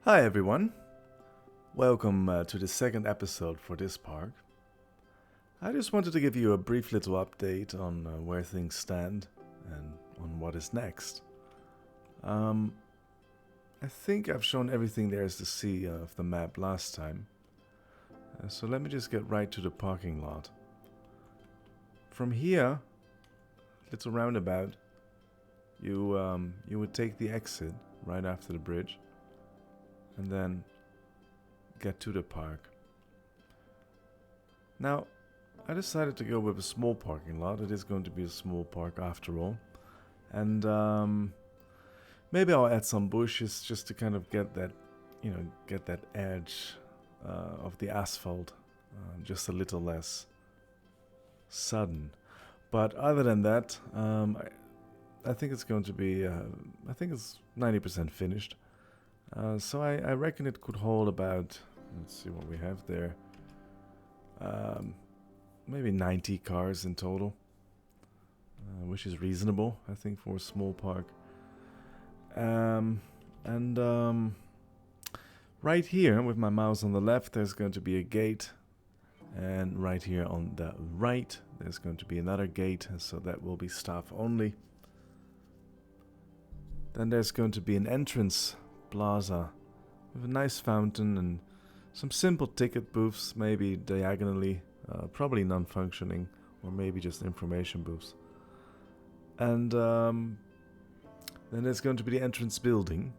Hi everyone, welcome to the second episode for this park. I just wanted to give you a brief little update on where things stand and on what is next. Um, I think I've shown everything there is to see of the map last time, so let me just get right to the parking lot. From here, little roundabout, you would take the exit right after the bridge, and then get to the park. Now, I decided to go with a small parking lot. It is going to be a small park after all. And maybe I'll add some bushes just to kind of get that, get that edge of the asphalt just a little less sudden. But other than that, I think it's going to be, I think it's 90% finished. So I reckon it could hold about, let's see what we have there, maybe 90 cars in total, which is reasonable, I think, for a small park. And right here, with my mouse on the left, there's going to be a gate. And right here on the right, there's going to be another gate, so that will be staff only. Then there's going to be an entrance plaza with a nice fountain and some simple ticket booths, maybe diagonally, probably non-functioning, or maybe just information booths. And then there's going to be the entrance building.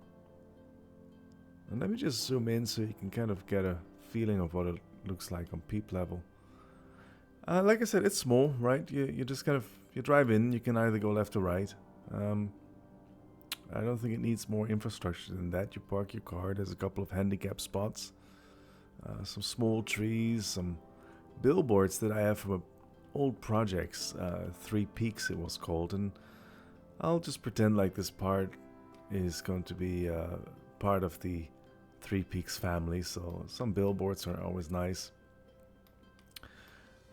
And let me just zoom in so you can kind of get a feeling of what it looks like on peep level. Like I said, it's small, right? You just kind of, you drive in, you can either go left or right. I don't think it needs more infrastructure than that. You park your car, there's a couple of handicap spots, some small trees, some billboards that I have from old projects, Three Peaks it was called, and I'll just pretend like this part is going to be part of the Three Peaks family, so some billboards are always nice.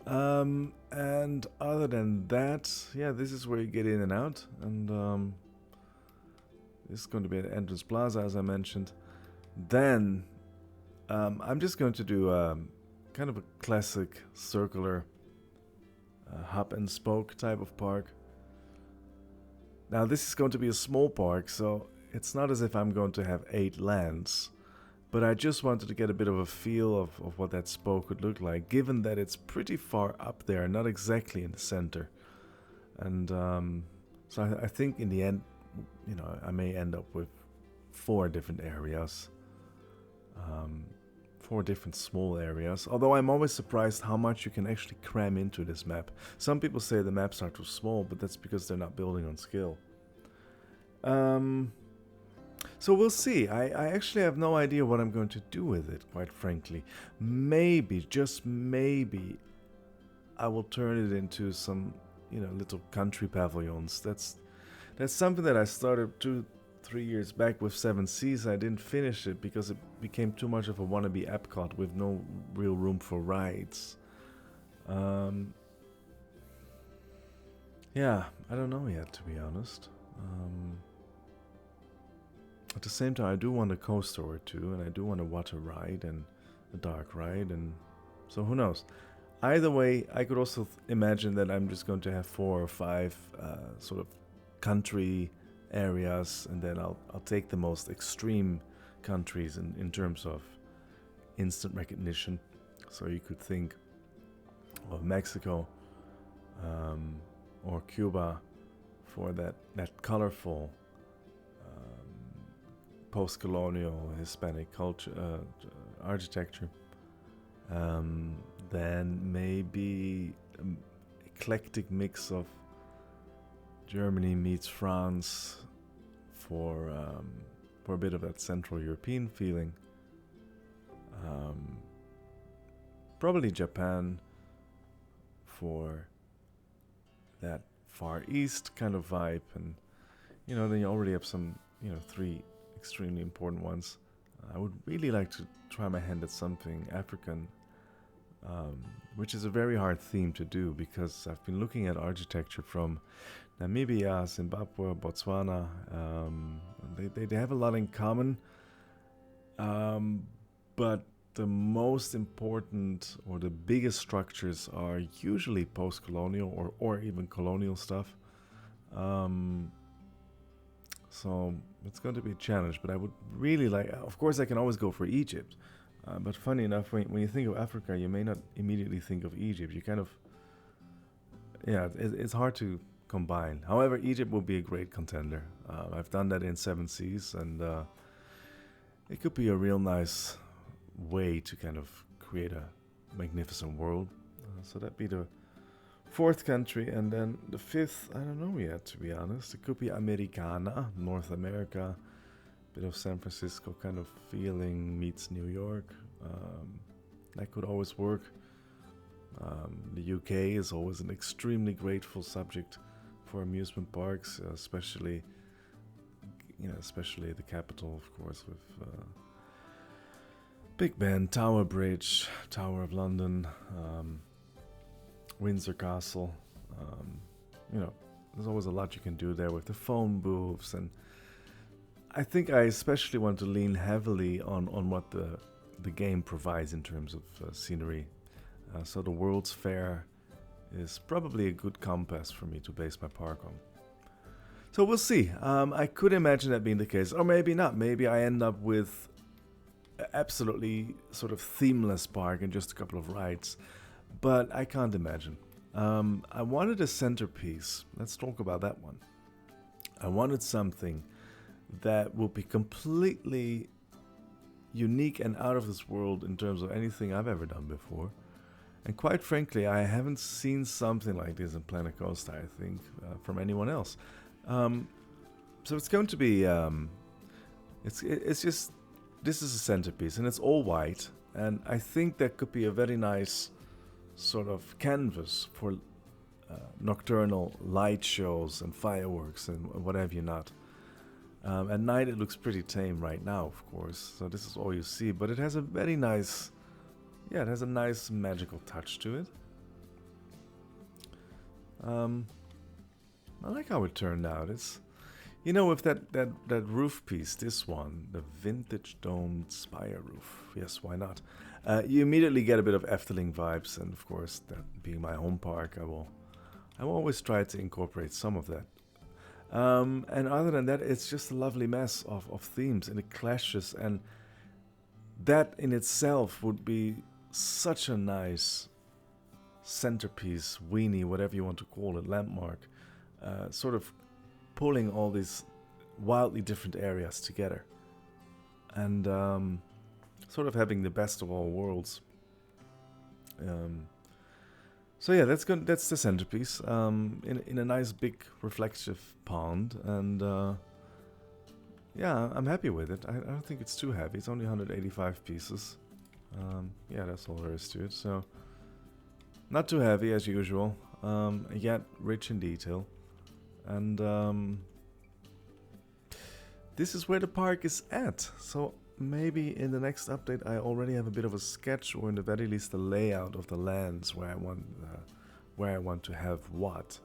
And other than that, yeah, this is where you get in and out, and this is going to be an entrance plaza, as I mentioned. Then, I'm just going to do kind of a classic circular hub and spoke type of park. Now, this is going to be a small park, so it's not as if I'm going to have 8 lands. But I just wanted to get a bit of a feel of what that spoke would look like, given that it's pretty far up there, not exactly in the center. And so I think in the end, I may end up with 4 different areas. 4 different small areas. Although I'm always surprised how much you can actually cram into this map. Some people say the maps are too small, but that's because they're not building on skill. So we'll see. I actually have no idea what I'm going to do with it, quite frankly. Maybe, just maybe, I will turn it into some, little country pavilions. That's something that I started 2-3 years back with Seven Seas. I didn't finish it because it became too much of a wannabe Epcot with no real room for rides. Yeah, I don't know yet, to be honest. At the same time, I do want a coaster or two, and I do want a water ride and a dark ride, and so who knows. Either way, I could also imagine that I'm just going to have 4 or 5 sort of country areas, and then I'll take the most extreme countries in terms of instant recognition. So you could think of Mexico or Cuba for that colorful post-colonial Hispanic culture, architecture. Then maybe an eclectic mix of Germany meets France for a bit of that Central European feeling. Probably Japan for that Far East kind of vibe, and then you already have some 3 extremely important ones. I would really like to try my hand at something African, which is a very hard theme to do because I've been looking at architecture from Namibia, Zimbabwe, Botswana. They have a lot in common. Um, but the most important or the biggest structures are usually post-colonial or even colonial stuff. Um, so it's going to be a challenge, but I would really like, of course, I can always go for Egypt. But funny enough, when you think of Africa, you may not immediately think of Egypt. You kind of, yeah, it's hard to combine. However, Egypt will be a great contender. I've done that in Seven Seas, and it could be a real nice way to kind of create a magnificent world. So that'd be the fourth country, and then the fifth, I don't know yet, to be honest. It could be Americana, North America, bit of San Francisco kind of feeling meets New York. That could always work. The UK is always an extremely grateful subject for amusement parks, especially the capital, of course, with Big Ben, Tower Bridge, Tower of London, Windsor Castle. There's always a lot you can do there with the phone booths, and I think I especially want to lean heavily on what the game provides in terms of scenery. So the World's Fair is probably a good compass for me to base my park on. So we'll see. I could imagine that being the case, or maybe not. Maybe I end up with absolutely sort of themeless park and just a couple of rides, but I can't imagine. I wanted a centerpiece. Let's talk about that one. I wanted something that will be completely unique and out of this world in terms of anything I've ever done before. And quite frankly, I haven't seen something like this in Planet Coaster, I think, from anyone else. So it's going to be, it's just, this is a centerpiece, and it's all white, and I think that could be a very nice sort of canvas for nocturnal light shows and fireworks and what have you not. At night it looks pretty tame right now, of course, so this is all you see, but it has a very nice, it has a nice magical touch to it. I like how it turned out. It's, with that roof piece, this one, the vintage domed spire roof. Yes, why not? You immediately get a bit of Efteling vibes, and of course, that being my home park, I will always try to incorporate some of that. And other than that, it's just a lovely mess of themes, and it clashes, and that in itself would be such a nice centerpiece, weenie, whatever you want to call it, landmark, sort of pulling all these wildly different areas together, and sort of having the best of all worlds. So yeah, that's good. That's the centerpiece in a nice big reflective pond, and yeah, I'm happy with it. I don't think it's too heavy. It's only 185 pieces. Yeah, that's all there is to it. So not too heavy as usual, yet rich in detail. And this is where the park is at. So maybe in the next update I already have a bit of a sketch, or in the very least the layout of the lands where I want to have what.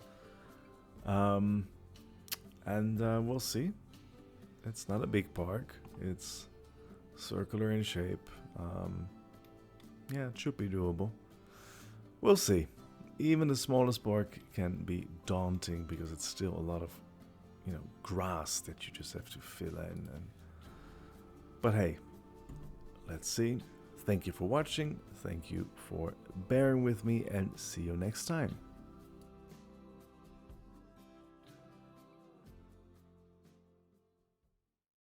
And we'll see. It's not a big park. It's circular in shape. Yeah, it should be doable. We'll see. Even the smallest park can be daunting because it's still a lot of, grass that you just have to fill in. But hey, let's see. Thank you for watching. Thank you for bearing with me, and see you next time.